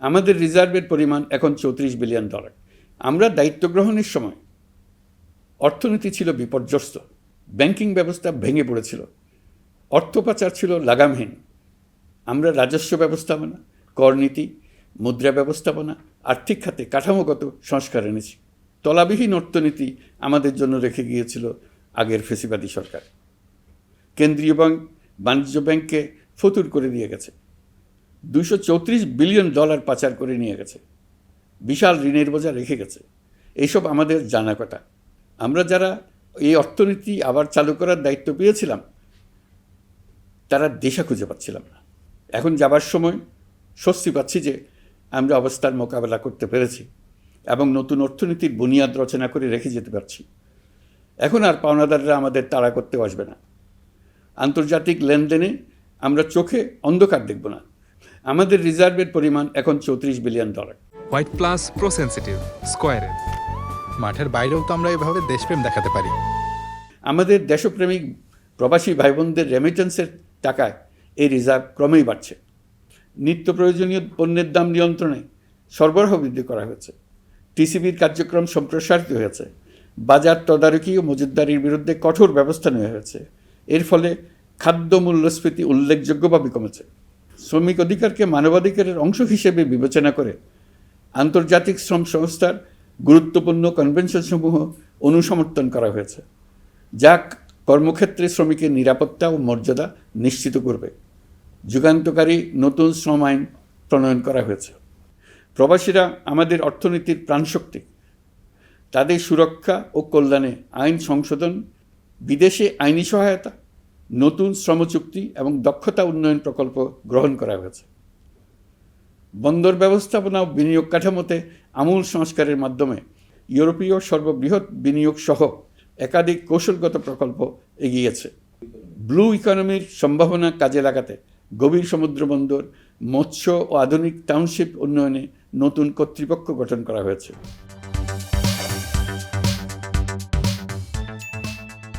আমাদের রিজার্ভের পরিমাণ এখন $34 বিলিয়ন। আমরা দায়িত্ব গ্রহণের সময় অর্থনীতি ছিল বিপর্যস্ত, ব্যাংকিং ব্যবস্থা ভেঙে পড়েছিল, অর্থ পাচার ছিল লাগামহীন। আমরা রাজস্ব ব্যবস্থাপনা, করনীতি, মুদ্রা ব্যবস্থাপনা, আর্থিক খাতে কাঠামোগত সংস্কার এনেছি। তলাবিহীন অর্থনীতি আমাদের জন্য রেখে গিয়েছিল আগের ফেসিবাদী সরকার। কেন্দ্রীয় ব্যাংক বাণিজ্য ব্যাংককে ফতুর করে দিয়ে গেছে, $234 বিলিয়ন পাচার করে নিয়ে গেছে, বিশাল ঋণের বোঝা রেখে গেছে। এইসব আমাদের জানা কথা। আমরা যারা এই অর্থনীতি আবার চালু করার দায়িত্ব পেয়েছিলাম, তারা দিশা খুঁজে পাচ্ছিলাম না। এখন যাবার সময় স্বস্তি পাচ্ছি যে আমরা অবস্থার মোকাবেলা করতে পেরেছি এবং নতুন অর্থনীতির বুনিয়াদ রচনা করে রেখে যেতে পারছি। এখন আর পাওনাদাররা আমাদের তাড়া করতে আসবে না। আন্তর্জাতিক লেনদেনে আমরা চোখে অন্ধকার দেখব না। আমাদের রিজার্ভের পরিমাণ এখন $34 billion. White plus pro sensitive স্কয়ারে। মাঠের বাইরেও তো আমরা এভাবে দেশপ্রেম দেখাতে পারি। আমাদের দেশপ্রেমিক প্রবাসী ভাই বোনদের রেমিটেন্সের টাকায় এই রিজার্ভ ক্রমেই বাড়ছে। নিত্য প্রয়োজনীয় পণ্যের দাম নিয়ন্ত্রণে সরবরাহ বৃদ্ধি করা হয়েছে। টিসিবির কার্যক্রম সম্প্রসারিত হয়েছে। বাজার তদারকি ও মজুতদারির বিরুদ্ধে কঠোর ব্যবস্থা নেওয়া হয়েছে। এর ফলে খাদ্য মূল্যস্ফীতি উল্লেখযোগ্যভাবে কমেছে। শ্রমিক অধিকারকে মানবাধিকারের অংশ হিসেবে বিবেচনা করে আন্তর্জাতিক শ্রম সংস্থার গুরুত্বপূর্ণ কনভেনশনসমূহ অনুসমর্থন করা হয়েছে, যা কর্মক্ষেত্রে শ্রমিকের নিরাপত্তা ও মর্যাদা নিশ্চিত করবে। যুগান্তকারী নতুন শ্রম আইন প্রণয়ন করা হয়েছে। প্রবাসীরা আমাদের অর্থনীতির প্রাণশক্তি। তাদের সুরক্ষা ও কল্যাণে আইন সংশোধন, বিদেশে আইনি সহায়তা, নতুন শ্রমচুক্তি এবং দক্ষতা উন্নয়ন প্রকল্প গ্রহণ করা হয়েছে। বন্দর ব্যবস্থাপনা ও বিনিয়োগ কাঠামোতে আমূল সংস্কারের মাধ্যমে ইউরোপীয় সর্ববৃহৎ বিনিয়োগ সহ একাধিক কৌশলগত প্রকল্প এগিয়েছে। ব্লু ইকোনমির সম্ভাবনা কাজে লাগাতে গভীর সমুদ্র বন্দর, মৎস্য ও আধুনিক টাউনশিপ উন্নয়নে নতুন কর্তৃপক্ষ গঠন করা হয়েছে।